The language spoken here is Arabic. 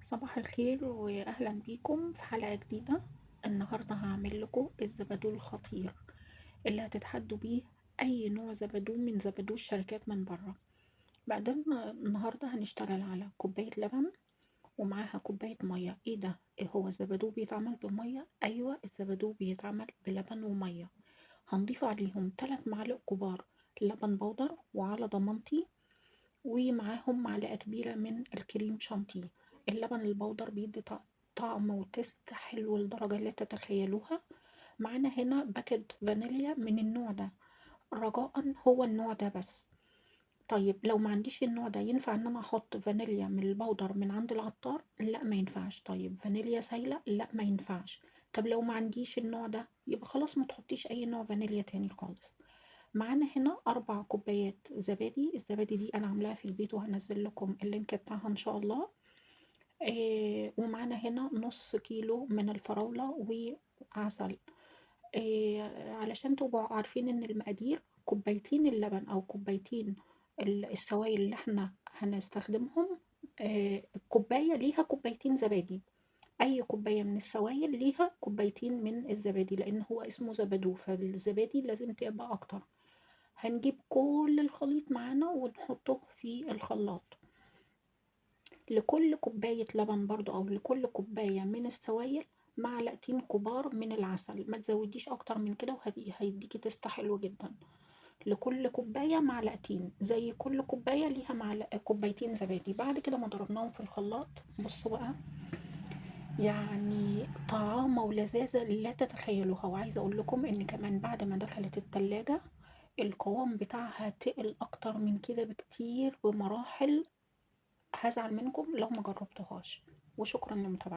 صباح الخير وأهلا بيكم في حلقة جديدة. النهاردة هعمل لكم الزبادو الخطير اللي هتتحدوا بيه أي نوع زبادو من زبادو الشركات من بره. بعدين النهاردة هنشتغل على كوباية لبن ومعاها كوباية مية. ايه ده؟ إيه هو الزبادو بيتعمل بمية؟ أيوة، الزبادو بيتعمل بلبن ومية. هنضيف عليهم 3 معالق كبار لبن بودر وعلى ضمانتي، ومعاهم معلقة كبيرة من الكريم شانتيه. اللبن البودر بيدي طعم وتست حلو لدرجة لا تتخيلوها. معانا هنا باكت فانيليا من النوع ده، رجاء هو النوع ده بس. طيب لو ما عنديش النوع ده، ينفع ان انا احط فانيليا من البودر من عند العطار؟ لا ما ينفعش. طيب فانيليا سايلة؟ لا ما ينفعش. طب لو ما عنديش النوع ده، يبقى خلاص ما تحطيش اي نوع فانيليا تاني خالص. معانا هنا 4 كوبايات زبادي. الزبادي دي أنا عاملاها في البيت وهنزل لكم اللينك بتاعها إن شاء الله. ومعانا هنا نص كيلو من الفراولة وعسل. علشان تبقوا عارفين إن المقادير كوبايتين اللبن أو كوبايتين السوائل اللي احنا هنستخدمهم. الكوباية ليها كوبايتين زبادي. أي كوباية من السوائل ليها كوبايتين من الزبادي، لأن هو اسمه زبادو فالزبادي لازم تبقى أكتر. هنجيب كل الخليط معانا ونحطه في الخلاط. لكل كوباية لبن برضو أو لكل كوباية من السوائل معلقتين كبار من العسل. ما تزوديش أكتر من كده وهيديكي تست حلو جدا. لكل كوباية معلقتين، زي كل كوباية ليها كوبايتين زبادي. بعد كده ما ضربناهم في الخلاط، بصوا بقى، يعني طعامة ولذاذة لا تتخيلوها. وعايزة أقول لكم إن كمان بعد ما دخلت التلاجة القوام بتاعها تقل أكتر من كده بكتير بمراحل. هزعل منكم لو ما جربتوهاش. وشكرا لمتابعتكم.